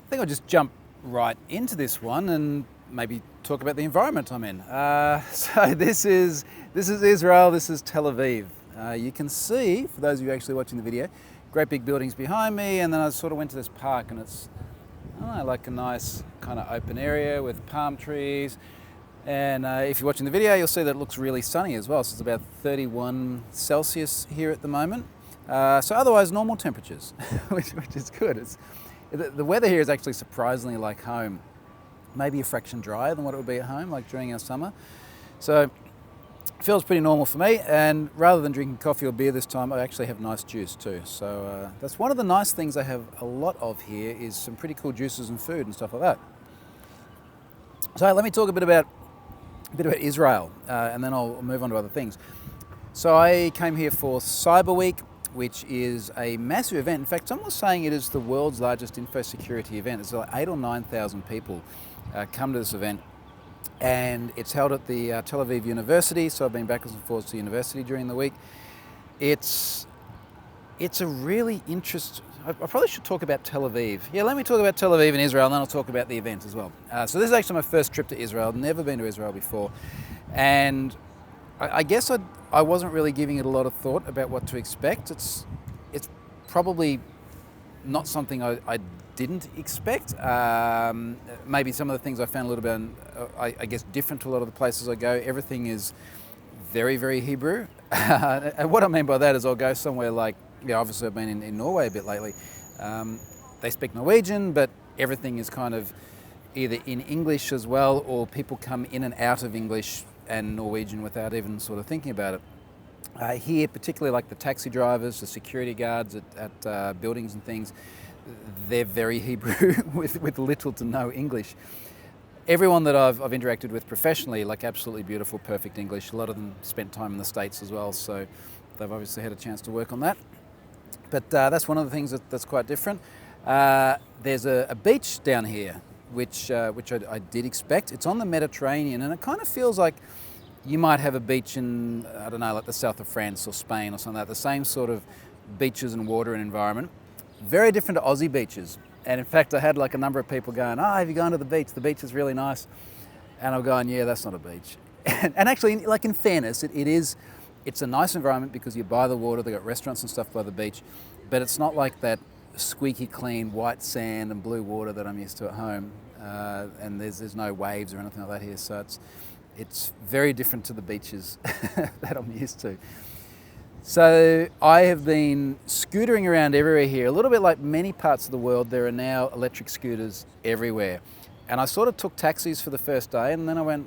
I think I'll just jump right into this one and maybe talk about the environment I'm in. So this is Israel. This is Tel Aviv. You can see, for those of you actually watching the video, great big buildings behind me, and then I sort of went to this park, and it's, I don't know, like a nice kind of open area with palm trees. And if you're watching the video, you'll see that it looks really sunny as well. So it's about 31 Celsius here at the moment. So otherwise normal temperatures, which is good. The weather here is actually surprisingly like home. Maybe a fraction drier than what it would be at home, like during our summer. So it feels pretty normal for me. And rather than drinking coffee or beer this time, I actually have nice juice too. So that's one of the nice things I have a lot of here, is some pretty cool juices and food and stuff like that. So let me talk a bit about Israel, and then I'll move on to other things. So I came here for Cyber Week, which is a massive event. In fact, someone was saying it is the world's largest info security event. It's like 8,000 or 9,000 people come to this event, and it's held at the Tel Aviv University. So I've been backwards and forwards to university during the week. It's a really interesting. I probably should talk about Tel Aviv. Yeah, let me talk about Tel Aviv and Israel, and then I'll talk about the event as well. So this is actually my first trip to Israel. I've never been to Israel before, and I guess I wasn't really giving it a lot of thought about what to expect. It's probably not something I didn't expect. Maybe some of the things I found a little bit, I guess, different to a lot of the places I go. Everything is very, very Hebrew. And what I mean by that is I'll go somewhere like, obviously I've been in Norway a bit lately. They speak Norwegian, but everything is kind of either in English as well, or people come in and out of English and Norwegian without even sort of thinking about it. Here, particularly like the taxi drivers, the security guards at buildings and things, they're very Hebrew with little to no English. Everyone that I've interacted with professionally, like absolutely beautiful, perfect English. A lot of them spent time in the States as well, so they've obviously had a chance to work on that. But that's one of the things that's quite different. There's a beach down here, which I did expect. It's on the Mediterranean, and it kind of feels like you might have a beach in, I don't know, like the south of France or Spain or something like that. The same sort of beaches and water and environment. Very different to Aussie beaches. And in fact, I had like a number of people going, have you gone to the beach? The beach is really nice. And I'm going, yeah, that's not a beach. And actually, like in fairness, it's a nice environment because you're by the water. They've got restaurants and stuff by the beach. But it's not like that squeaky clean white sand and blue water that I'm used to at home. And there's no waves or anything like that here. So it's very different to the beaches that I'm used to. So I have been scootering around everywhere here. A little bit like many parts of the world, there are now electric scooters everywhere. And I sort of took taxis for the first day, and then I went,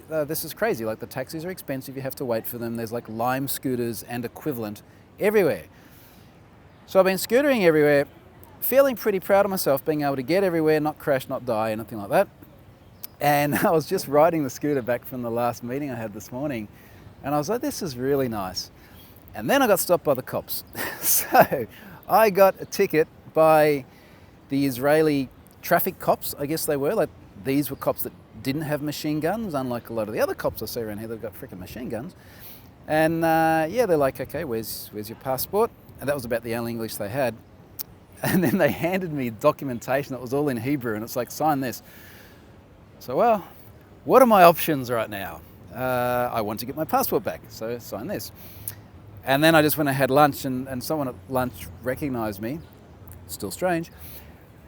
this is crazy. Like, the taxis are expensive, you have to wait for them. There's like Lime scooters and equivalent everywhere. So I've been scootering everywhere, feeling pretty proud of myself, being able to get everywhere, not crash, not die, anything like that. And I was just riding the scooter back from the last meeting I had this morning, and I was like, this is really nice. And then I got stopped by the cops. So I got a ticket by the Israeli traffic cops, I guess they were. Like, these were cops that didn't have machine guns, unlike a lot of the other cops I see around here. They've got freaking machine guns. And they're like, okay, where's your passport? And that was about the only English they had. And then they handed me documentation that was all in Hebrew, and it's like, sign this. So, well, what are my options right now? I want to get my passport back, so sign this. And then I just went and had lunch, and someone at lunch recognised me, still strange,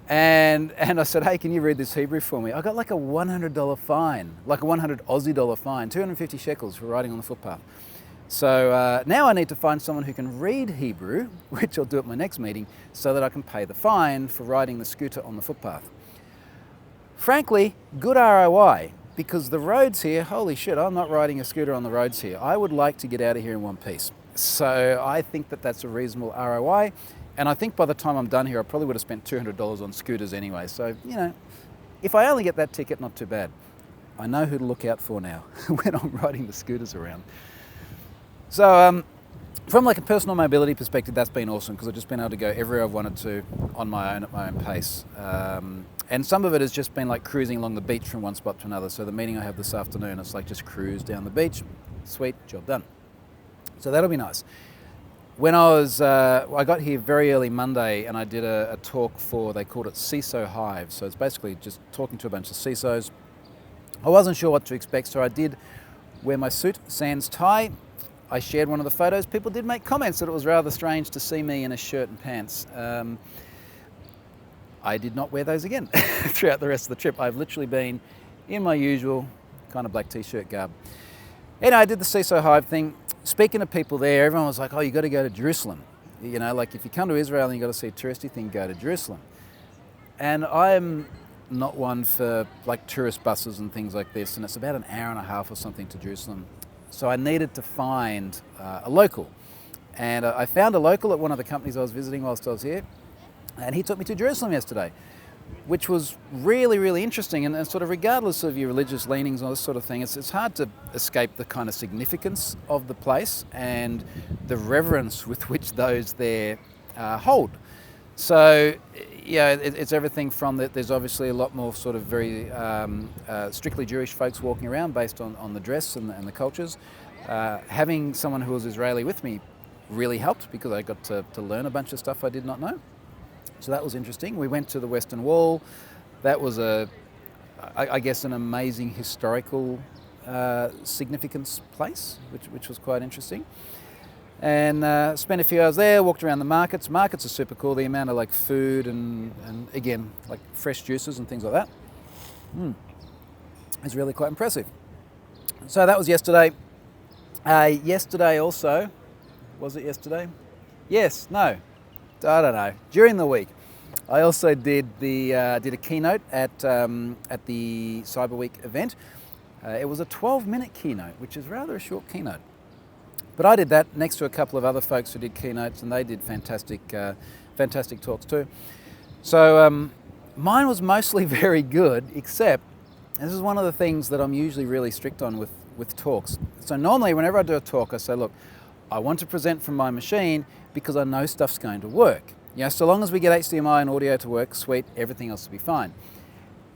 and I said, hey, can you read this Hebrew for me? I got like a $100 fine, like a 100 Aussie dollar fine, 250 shekels for riding on the footpath. So now I need to find someone who can read Hebrew, which I'll do at my next meeting, so that I can pay the fine for riding the scooter on the footpath. Frankly, good ROI, because the roads here, holy shit, I'm not riding a scooter on the roads here. I would like to get out of here in one piece. So I think that that's a reasonable ROI. And I think by the time I'm done here, I probably would have spent $200 on scooters anyway. So, if I only get that ticket, not too bad. I know who to look out for now when I'm riding the scooters around. So from like a personal mobility perspective, that's been awesome, because I've just been able to go everywhere I've wanted to on my own, at my own pace. And some of it has just been like cruising along the beach from one spot to another. So the meeting I have this afternoon, it's like just cruise down the beach. Sweet, job done. So that'll be nice. when I got here very early Monday, and I did a talk for, they called it CISO Hive. So it's basically just talking to a bunch of CISOs. I wasn't sure what to expect, so I did wear my suit, sans tie. I shared one of the photos. People did make comments that it was rather strange to see me in a shirt and pants. I did not wear those again throughout the rest of the trip. I've literally been in my usual kind of black t-shirt garb. Anyway, I did the CISO Hive thing. Speaking to people there, everyone was like, oh, you got to go to Jerusalem. You know, like if you come to Israel and you got to see a touristy thing, go to Jerusalem. And I'm not one for like tourist buses and things like this, and it's about an hour and a half or something to Jerusalem. So I needed to find a local. And I found a local at one of the companies I was visiting whilst I was here, and he took me to Jerusalem yesterday, which was really, really interesting. And sort of regardless of your religious leanings and all this sort of thing, it's hard to escape the kind of significance of the place and the reverence with which those there hold. So, yeah, it's everything from that. There's obviously a lot more sort of very strictly Jewish folks walking around based on the dress and the cultures. Having someone who was Israeli with me really helped because I got to learn a bunch of stuff I did not know. So that was interesting. We went to the Western Wall. That was I guess an amazing historical significance place, which was quite interesting. And spent a few hours there, walked around the markets. Markets are super cool, the amount of like food and again, like fresh juices and things like that. It's really quite impressive. So that was yesterday. Yesterday also, was it yesterday? Yes, no, I don't know. During the week, I also did a keynote at the Cyber Week event. It was a 12-minute keynote, which is rather a short keynote. But I did that next to a couple of other folks who did keynotes, and they did fantastic talks too. So mine was mostly very good, except this is one of the things that I'm usually really strict on with talks. So normally whenever I do a talk, I say, look, I want to present from my machine because I know stuff's going to work. You know, so long as we get HDMI and audio to work, sweet, everything else will be fine.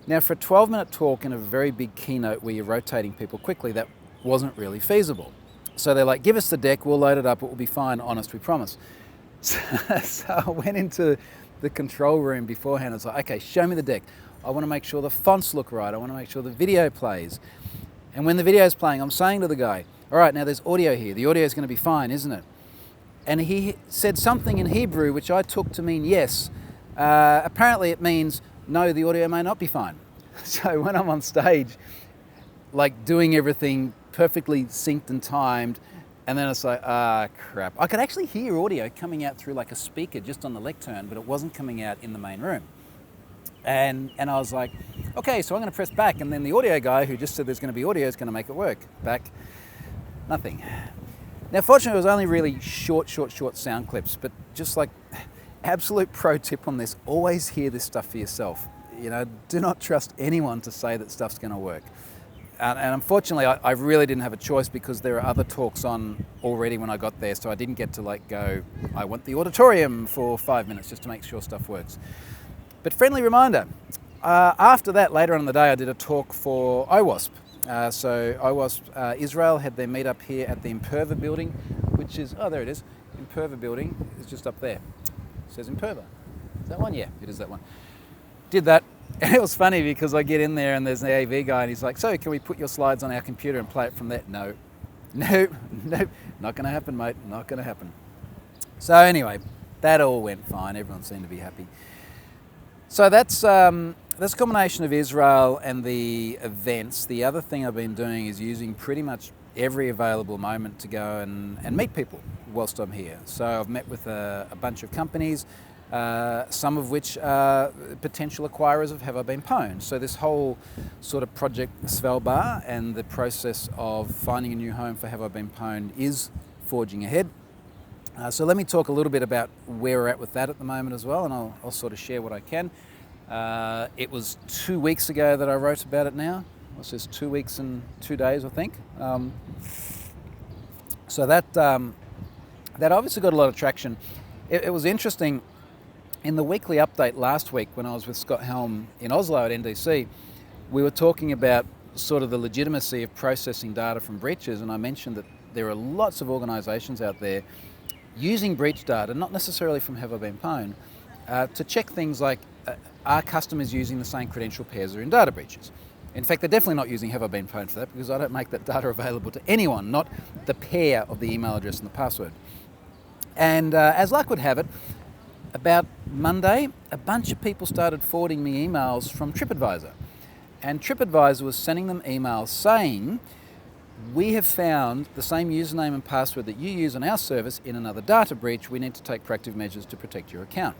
Now for a 12-minute talk in a very big keynote where you're rotating people quickly, that wasn't really feasible. So they're like, give us the deck, we'll load it up, it will be fine, honest, we promise. So I went into the control room beforehand. I was like, okay, show me the deck. I want to make sure the fonts look right. I want to make sure the video plays. And when the video is playing, I'm saying to the guy, all right, now there's audio here. The audio is going to be fine, isn't it? And he said something in Hebrew, which I took to mean yes. Apparently it means, no, the audio may not be fine. So when I'm on stage, like doing everything perfectly synced and timed, and then it's like, crap. I could actually hear audio coming out through like a speaker just on the lectern, but it wasn't coming out in the main room. And I was like, okay, so I'm going to press back, and then the audio guy who just said there's going to be audio is going to make it work. Back, nothing. Now, fortunately, it was only really short sound clips, but just like absolute pro tip on this, always hear this stuff for yourself. You know, do not trust anyone to say that stuff's going to work. And unfortunately, I really didn't have a choice because there are other talks on already when I got there, so I didn't get to like go, I want the auditorium for 5 minutes just to make sure stuff works. But friendly reminder, after that, later on in the day, I did a talk for IWASP. So IWASP Israel had their meetup here at the Imperva building, which is, oh, there it is. Imperva building is just up there. It says Imperva. Is that one? Yeah, it is that one. Did that. And it was funny because I get in there and there's the AV guy and he's like, so can we put your slides on our computer and play it from there? No, not going to happen, mate, not going to happen. So anyway, that all went fine. Everyone seemed to be happy. So that's a combination of Israel and the events. The other thing I've been doing is using pretty much every available moment to go and meet people whilst I'm here. So I've met with a bunch of companies, some of which are potential acquirers of Have I Been Pwned. So this whole sort of project Svalbard and the process of finding a new home for Have I Been Pwned is forging ahead. So let me talk a little bit about where we're at with that at the moment as well, and I'll sort of share what I can. It was 2 weeks ago that I wrote about it now. What's this, 2 weeks and 2 days, I think. So that obviously got a lot of traction. It was interesting. In the weekly update last week when I was with Scott Helm in Oslo at NDC, we were talking about sort of the legitimacy of processing data from breaches, and I mentioned that there are lots of organisations out there using breach data, not necessarily from Have I Been Pwned, to check things like, are customers using the same credential pairs that are in data breaches? In fact, they're definitely not using Have I Been Pwned for that, because I don't make that data available to anyone, not the pair of the email address and the password. And as luck would have it, about Monday, a bunch of people started forwarding me emails from TripAdvisor. And TripAdvisor was sending them emails saying, we have found the same username and password that you use on our service in another data breach. We need to take proactive measures to protect your account.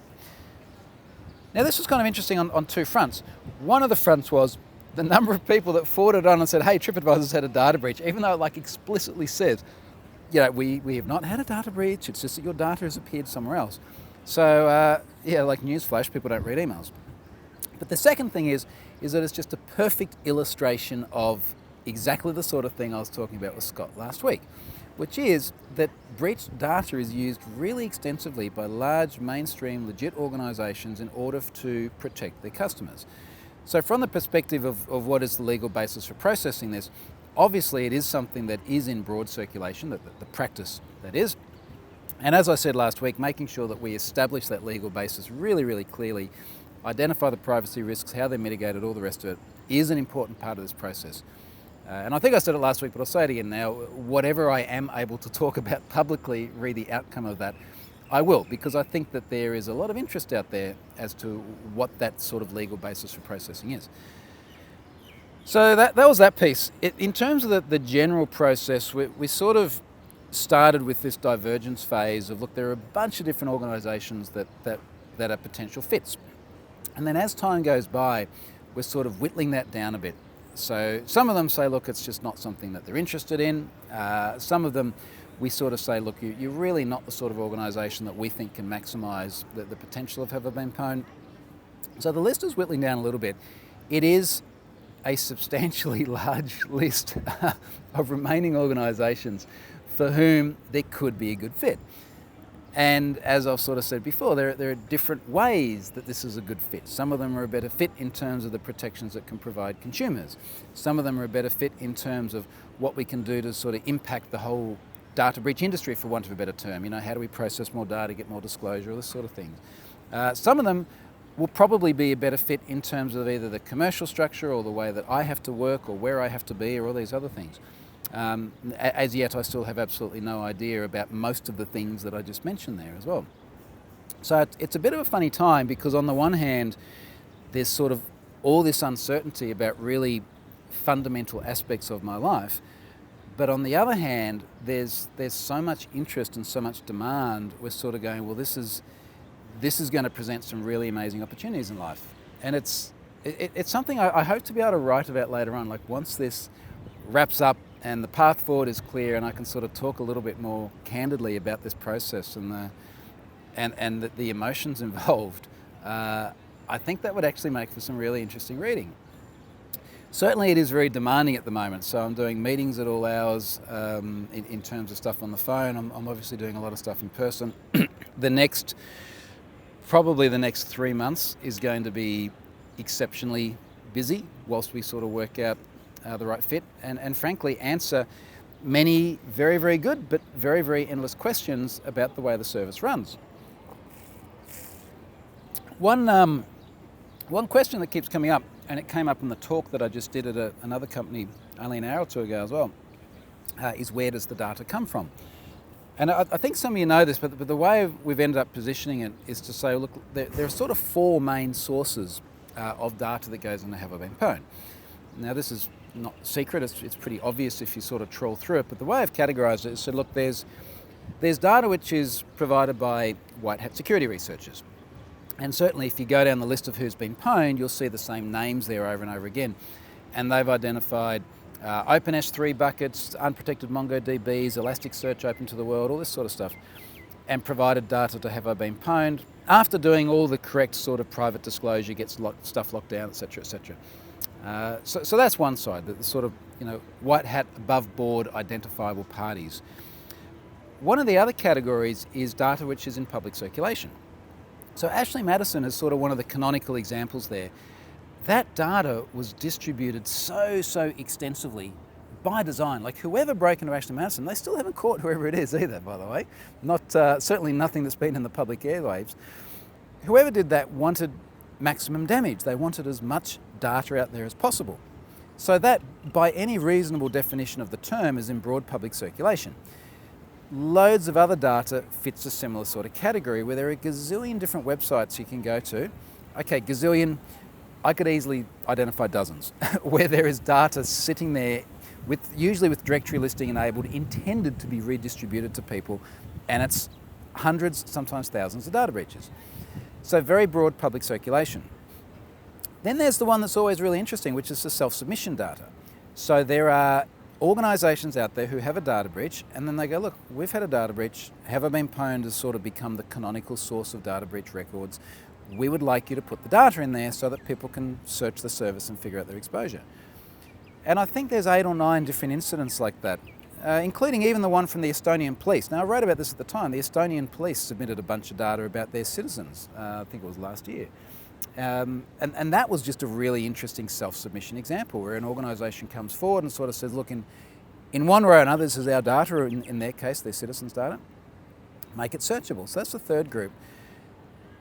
Now, this was kind of interesting on two fronts. One of the fronts was the number of people that forwarded on and said, hey, TripAdvisor's had a data breach, even though it explicitly says, we have not had a data breach, it's just that your data has appeared somewhere else. So, newsflash, people don't read emails. But the second thing is that it's just a perfect illustration of exactly the sort of thing I was talking about with Scott last week, which is that breached data is used really extensively by large, mainstream, legit organisations in order to protect their customers. So from the perspective of what is the legal basis for processing this, obviously it is something that is in broad circulation, the practice that is. And as I said last week, making sure that we establish that legal basis really, really clearly, identify the privacy risks, how they're mitigated, all the rest of it, is an important part of this process. And I think I said it last week, but I'll say it again now. Whatever I am able to talk about publicly, read the outcome of that, I will, because I think that there is a lot of interest out there as to what that sort of legal basis for processing is. So that was that piece. In terms of the general process, we sort of started with this divergence phase of, look, there are a bunch of different organisations that are potential fits. And then as time goes by, we're sort of whittling that down a bit. So some of them say, look, it's just not something that they're interested in. Some of them, we sort of say, look, you're really not the sort of organisation that we think can maximise the potential of Have I Been Pwned. So the list is whittling down a little bit. It is a substantially large list of remaining organisations for whom there could be a good fit. And as I've sort of said before, there are different ways that this is a good fit. Some of them are a better fit in terms of the protections it can provide consumers. Some of them are a better fit in terms of what we can do to sort of impact the whole data breach industry, for want of a better term. How do we process more data, get more disclosure, all this sort of thing. Some of them will probably be a better fit in terms of either the commercial structure or the way that I have to work or where I have to be or all these other things. As yet, I still have absolutely no idea about most of the things that I just mentioned there as well. So it's a bit of a funny time, because on the one hand, there's sort of all this uncertainty about really fundamental aspects of my life. But on the other hand, there's so much interest and so much demand. We're sort of going, well, this is going to present some really amazing opportunities in life. And it's something I hope to be able to write about later on. Once this wraps up and the path forward is clear, and I can sort of talk a little bit more candidly about this process and the emotions involved, I think that would actually make for some really interesting reading. Certainly it is very demanding at the moment, so I'm doing meetings at all hours in terms of stuff on the phone. I'm obviously doing a lot of stuff in person. Probably the next 3 months is going to be exceptionally busy whilst we sort of work out the right fit and frankly answer many very, very good but very, very endless questions about the way the service runs. One question that keeps coming up, and it came up in the talk that I just did at another company only an hour or two ago as well, is where does the data come from? And I think some of you know this, but the way we've ended up positioning it is to say, look, there are sort of four main sources of data that goes into Have I Been Pwned. Now, this is not secret, it's pretty obvious if you sort of trawl through it, but the way I've categorised it is, so look, there's data which is provided by white hat security researchers. And certainly if you go down the list of who's been pwned, you'll see the same names there over and over again. And they've identified OpenS3 buckets, unprotected MongoDBs, Elasticsearch open to the world, all this sort of stuff, and provided data to Have I Been Pwned after doing all the correct sort of private disclosure, gets stuff locked down, etc., etc. So that's one side, the sort of white hat, above board, identifiable parties. One of the other categories is data which is in public circulation. So Ashley Madison is sort of one of the canonical examples there. That data was distributed so extensively by design. Like whoever broke into Ashley Madison, they still haven't caught whoever it is either, by the way. Not certainly nothing that's been in the public airwaves. Whoever did that wanted maximum damage. They wanted as much data out there as possible. So that, by any reasonable definition of the term, is in broad public circulation. Loads of other data fits a similar sort of category where there are a gazillion different websites you can go to. Okay, gazillion, I could easily identify dozens where there is data sitting there usually with directory listing enabled, intended to be redistributed to people, and it's hundreds, sometimes thousands of data breaches. So very broad public circulation. Then there's the one that's always really interesting, which is the self-submission data. So there are organisations out there who have a data breach, and then they go, look, we've had a data breach. Have I Been Pwned has sort of become the canonical source of data breach records. We would like you to put the data in there so that people can search the service and figure out their exposure. And I think there's 8 or 9 different incidents like that, including even the one from the Estonian police. Now, I wrote about this at the time. The Estonian police submitted a bunch of data about their citizens. I think it was last year. And that was just a really interesting self-submission example where an organisation comes forward and sort of says, look, in one way or another, this is our data, in their case, their citizens' data. Make it searchable. So that's the third group.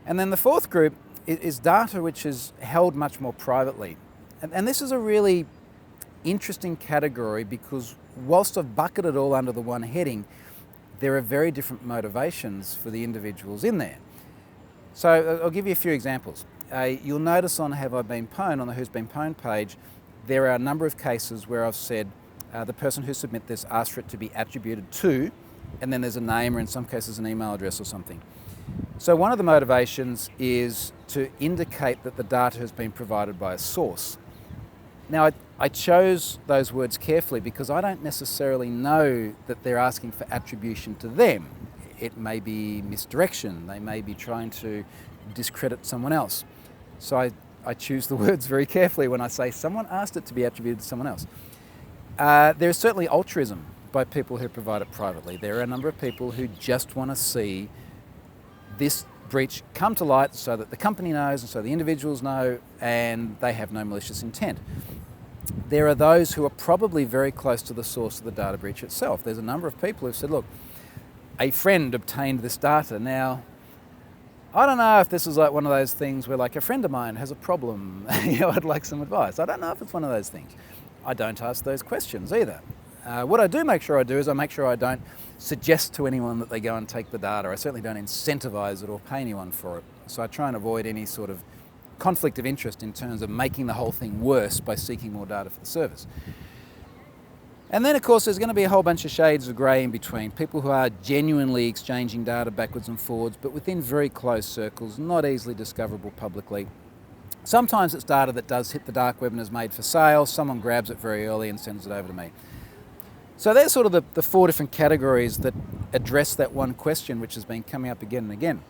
And then the fourth group is data which is held much more privately. And this is a really interesting category because whilst I've bucketed it all under the one heading, there are very different motivations for the individuals in there. So I'll give you a few examples. You'll notice on Have I Been Pwned, on the Who's Been Pwned page, there are a number of cases where I've said the person who submit this asked for it to be attributed to, and then there's a name or in some cases an email address or something. So one of the motivations is to indicate that the data has been provided by a source. Now, I chose those words carefully because I don't necessarily know that they're asking for attribution to them. It may be misdirection. They may be trying to discredit someone else. So I choose the words very carefully when I say someone asked it to be attributed to someone else. There is certainly altruism by people who provide it privately. There are a number of people who just want to see this breach come to light so that the company knows and so the individuals know, and they have no malicious intent. There are those who are probably very close to the source of the data breach itself. There's a number of people who've said, look, a friend obtained this data. Now, I don't know if this is like one of those things where like a friend of mine has a problem, I'd like some advice. I don't know if it's one of those things. I don't ask those questions either. What I do make sure I do is I make sure I don't suggest to anyone that they go and take the data. I certainly don't incentivize it or pay anyone for it. So I try and avoid any sort of conflict of interest in terms of making the whole thing worse by seeking more data for the service. And then, of course, there's going to be a whole bunch of shades of grey in between. People who are genuinely exchanging data backwards and forwards, but within very close circles, not easily discoverable publicly. Sometimes it's data that does hit the dark web and is made for sale. Someone grabs it very early and sends it over to me. So there's sort of the 4 different categories that address that one question, which has been coming up again and again.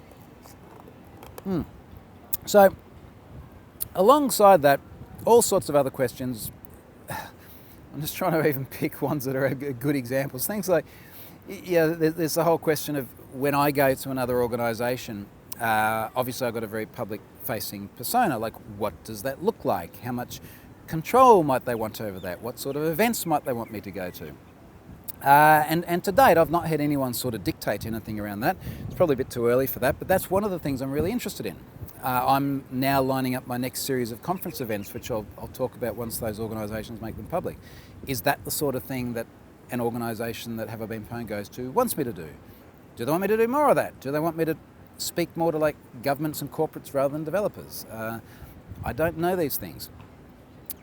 So alongside that, all sorts of other questions. I'm just trying to even pick ones that are good examples. Things like, there's the whole question of when I go to another organisation, obviously I've got a very public-facing persona. Like, what does that look like? How much control might they want over that? What sort of events might they want me to go to? And to date, I've not had anyone sort of dictate anything around that. It's probably a bit too early for that, but that's one of the things I'm really interested in. I'm now lining up my next series of conference events, which I'll talk about once those organisations make them public. Is that the sort of thing that an organisation that Have I Been Pwned goes to wants me to do? Do they want me to do more of that? Do they want me to speak more to like governments and corporates rather than developers? I don't know these things.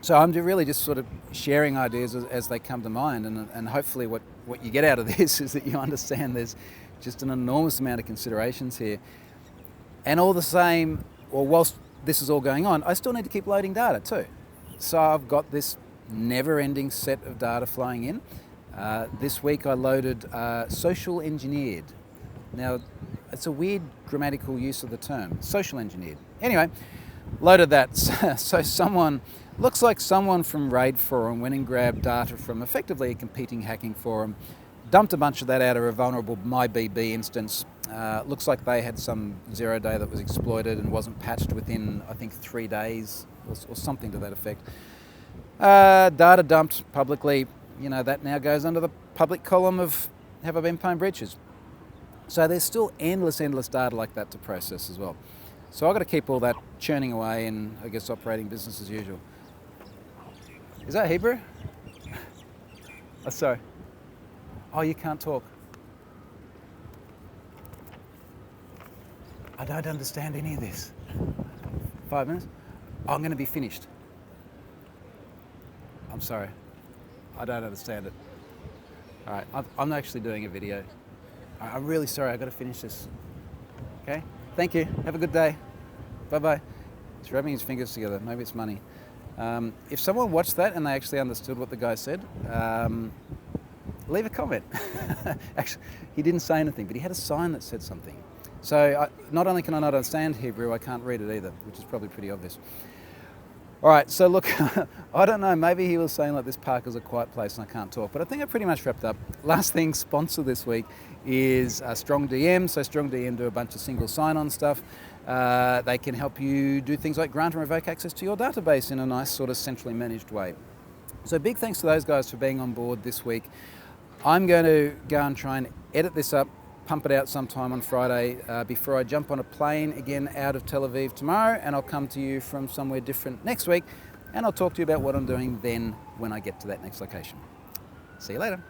So I'm really just sort of sharing ideas as they come to mind, and hopefully what you get out of this is that you understand there's just an enormous amount of considerations here. And all the same, or whilst this is all going on, I still need to keep loading data too. So I've got this never-ending set of data flowing in. This week I loaded social engineered. Now, it's a weird grammatical use of the term, social engineered. Anyway, loaded that. So someone, looks like someone from Raid Forum went and grabbed data from effectively a competing hacking forum, dumped a bunch of that out of a vulnerable MyBB instance. Looks like they had some 0-day that was exploited and wasn't patched within, I think, 3 days or something to that effect. Data dumped publicly. you know, that now goes under the public column of have I been paying breaches? So there's still endless data like that to process as well. So I've got to keep all that churning away and I guess operating business as usual. Is that Hebrew? Oh, sorry. Oh, you can't talk. I don't understand any of this. 5 minutes? Oh, I'm going to be finished. I'm sorry. I don't understand it. All right, I'm actually doing a video. I'm really sorry, I've got to finish this. Okay? Thank you. Have a good day. Bye-bye. He's rubbing his fingers together. Maybe it's money. If someone watched that and they actually understood what the guy said, leave a comment. Actually, he didn't say anything, but he had a sign that said something. So not only can I not understand Hebrew, I can't read it either, which is probably pretty obvious. All right, so look, I don't know, maybe he was saying like this park is a quiet place and I can't talk, but I think I pretty much wrapped up. Last thing, sponsor this week is StrongDM. So StrongDM do a bunch of single sign-on stuff. They can help you do things like grant and revoke access to your database in a nice sort of centrally managed way. So big thanks to those guys for being on board this week. I'm going to go and try and edit this up, pump it out sometime on Friday before I jump on a plane again out of Tel Aviv tomorrow, and I'll come to you from somewhere different next week, and I'll talk to you about what I'm doing then when I get to that next location. See you later.